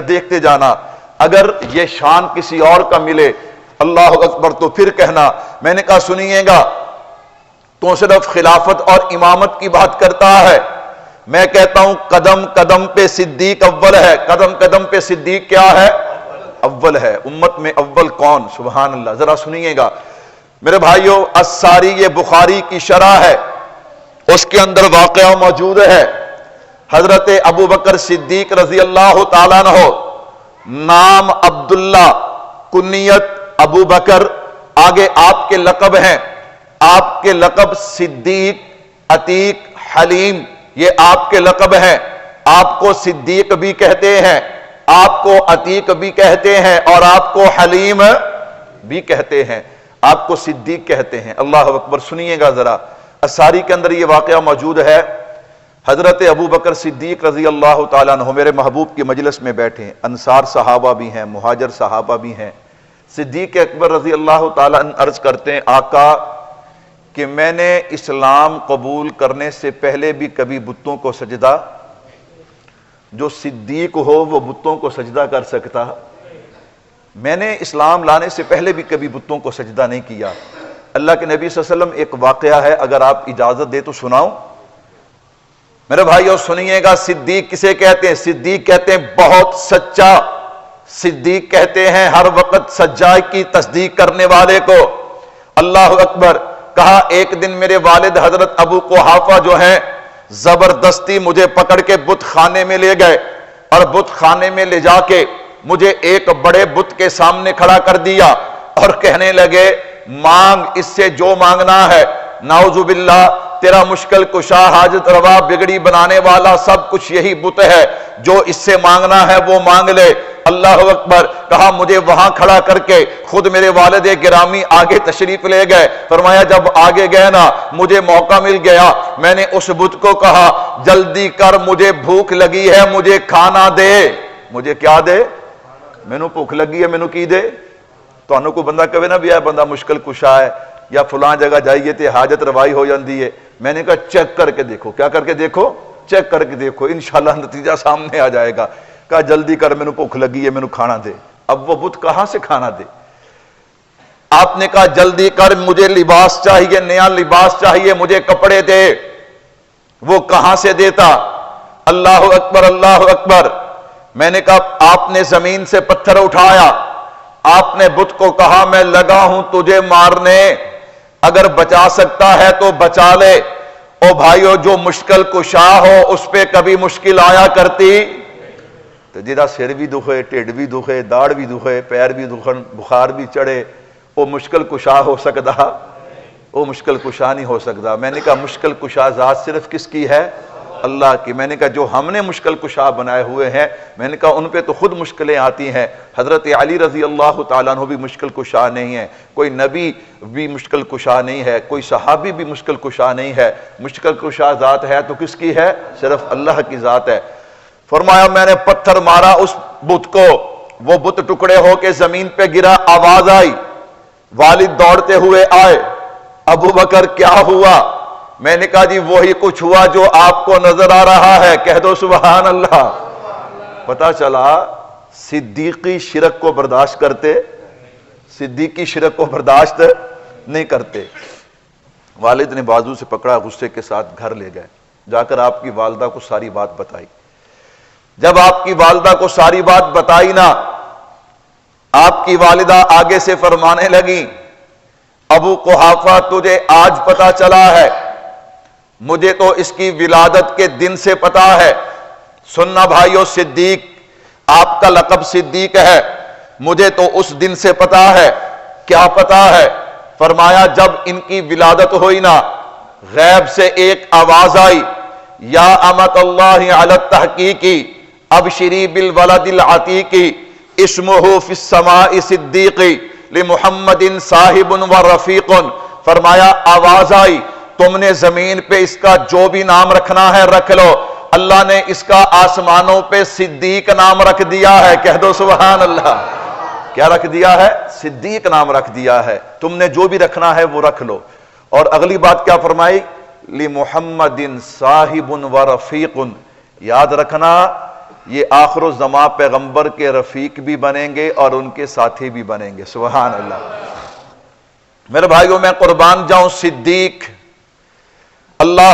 دیکھتے جانا، اگر یہ شان کسی اور کا ملے اللہ اکبر تو پھر کہنا۔ میں نے کہا سنیے گا، تو صرف خلافت اور امامت کی بات کرتا ہے، میں کہتا ہوں قدم قدم پہ صدیق اول ہے۔ قدم قدم پہ صدیق کیا ہے؟ اول ہے۔ امت میں اول کون؟ سبحان اللہ۔ ذرا سنیے گا میرے بھائیو، الساری یہ بخاری کی شرح ہے، اس کے اندر واقعہ موجود ہے۔ حضرت ابو بکر صدیق رضی اللہ تعالیٰ عنہ، نام عبداللہ، کنیت ابو بکر، آگے آپ کے لقب ہیں، آپ کے لقب صدیق، عتیق، حلیم، یہ آپ کے لقب ہیں۔ آپ کو صدیق بھی کہتے ہیں، آپ کو عتیق بھی کہتے ہیں، اور آپ کو حلیم بھی کہتے ہیں، آپ کو صدیق کہتے ہیں۔ اللہ اکبر۔ سنیے گا ذرا، الساری کے اندر یہ واقعہ موجود ہے۔ حضرت ابو بکر صدیق رضی اللہ تعالیٰ عنہ میرے محبوب کی مجلس میں بیٹھے ہیں، انصار صحابہ بھی ہیں، مہاجر صحابہ بھی ہیں۔ صدیق اکبر رضی اللہ تعالیٰ عنہ عرض کرتے ہیں، آقا کہ میں نے اسلام قبول کرنے سے پہلے بھی کبھی بتوں کو سجدہ، جو صدیق ہو وہ بتوں کو سجدہ کر سکتا؟ میں نے اسلام لانے سے پہلے بھی کبھی بتوں کو سجدہ نہیں کیا۔ اللہ کے نبی صلی اللہ علیہ وسلم ایک واقعہ ہے، اگر آپ اجازت دے تو سناؤں؟ میرے بھائیو سنیے گا، صدیق کسے کہتے ہیں؟ صدیق کہتے ہیں بہت سچا، صدیق کہتے ہیں ہر وقت سچائی کی تصدیق کرنے والے کو۔ اللہ اکبر۔ کہا ایک دن میرے والد حضرت ابو قحافہ جو ہیں زبردستی مجھے پکڑ کے بت خانے میں لے گئے، اور بت خانے میں لے جا کے مجھے ایک بڑے بت کے سامنے کھڑا کر دیا، اور کہنے لگے مانگ اس سے جو مانگنا ہے، نعوذ باللہ تیرا مشکل کشا، حاجت روا، بگڑی بنانے والا، سب کچھ یہی بت ہے، جو اس سے مانگنا ہے وہ مانگ لے۔ اللہ اکبر۔ کہا مجھے وہاں کھڑا کر کے خود میرے والد گرامی آگے تشریف لے گئے۔ فرمایا جب آگے گئے نا، مجھے موقع مل گیا، میں نے اس بت کو کہا جلدی کر، مجھے بھوک لگی ہے، مجھے کھانا دے۔ مجھے کیا دے؟ مینوں بھوک لگی ہے، مینوں کی دے؟ تو انہوں کو بندہ کہے نا بھی ہے بندہ مشکل کشا ہے، یا فلاں جگہ جائیے تے حاجت روائی ہو جاندی ہے۔ میں نے کہا چیک کر کے دیکھو۔ کیا کر کے دیکھو؟ چیک کر کے دیکھو، انشاءاللہ نتیجہ سامنے آ جائے گا۔ کہا جلدی کر، مینوں بھوک لگی ہے، مینوں کھانا دے۔ اب وہ بت کہاں سے کھانا دے؟ آپ نے کہا جلدی کر، مجھے لباس چاہیے، نیا لباس چاہیے، مجھے کپڑے دے۔ وہ کہاں سے دیتا؟ اللہ اکبر، اللہ اکبر۔ میں نے کہا آپ نے زمین سے پتھر اٹھایا، آپ نے بت کو کہا میں لگا ہوں تجھے مارنے، اگر بچا سکتا ہے تو بچا لے۔ او بھائیو، جو مشکل کشا ہو اس پہ کبھی مشکل آیا کرتی؟ تو جیدہ سر بھی دکھے، ٹیڈ بھی دکھے، داڑ بھی دکھے، پیر بھی دکھن، بخار بھی چڑھے، وہ مشکل کشا ہو سکتا؟ وہ مشکل کشا نہیں ہو سکتا۔ میں نے کہا مشکل کشا ذات صرف کس کی ہے؟ اللہ کی۔ میں نے کہا جو ہم نے مشکل کشا بنائے ہوئے ہیں، میں نے کہا ان پہ تو خود مشکلیں آتی ہیں۔ حضرت علی رضی اللہ تعالیٰ عنہ بھی مشکل کشا نہیں ہے، کوئی نبی بھی مشکل کشا نہیں ہے، کوئی صحابی بھی مشکل کشا نہیں ہے۔ مشکل کشا ذات ہے تو کس کی ہے؟ صرف اللہ کی ذات ہے۔ فرمایا میں نے پتھر مارا اس بت کو، وہ بت ٹکڑے ہو کے زمین پہ گرا، آواز آئی، والد دوڑتے ہوئے آئے، ابو بکر کیا ہوا؟ میں نے کہا جی وہی کچھ ہوا جو آپ کو نظر آ رہا ہے، کہہ دو سبحان اللہ۔ پتا چلا صدیقی شرک کو برداشت کرتے، صدیقی شرک کو برداشت نہیں کرتے۔ والد نے بازو سے پکڑا، غصے کے ساتھ گھر لے گئے، جا کر آپ کی والدہ کو ساری بات بتائی۔ جب آپ کی والدہ کو ساری بات بتائی نا، آپ کی والدہ آگے سے فرمانے لگی ابو قحافہ تجھے آج پتا چلا ہے، مجھے تو اس کی ولادت کے دن سے پتا ہے۔ سننا بھائیو، صدیق، آپ کا لقب صدیق ہے، مجھے تو اس دن سے پتا ہے۔ کیا پتا ہے؟ فرمایا جب ان کی ولادت ہوئی نا، غیب سے ایک آواز آئی، یا امت اللہ علی التحقیقی ابشری بالولد العتیقی اسمہ فی السماء صدیقی لمحمد صاحب و رفیق۔ فرمایا آواز آئی تم نے زمین پہ اس کا جو بھی نام رکھنا ہے رکھ لو، اللہ نے اس کا آسمانوں پہ صدیق نام رکھ دیا ہے، کہہ دو سبحان اللہ۔ کیا رکھ دیا ہے؟ صدیق نام رکھ دیا ہے، تم نے جو بھی رکھنا ہے وہ رکھ لو۔ اور اگلی بات کیا فرمائی؟ لمحمد صاحب و رفیق۔ یاد رکھنا یہ آخر الزمان پیغمبر کے رفیق بھی بنیں گے اور ان کے ساتھی بھی بنیں گے. سبحان اللہ. میرے بھائیوں میں قربان جاؤں، صدیق اللہ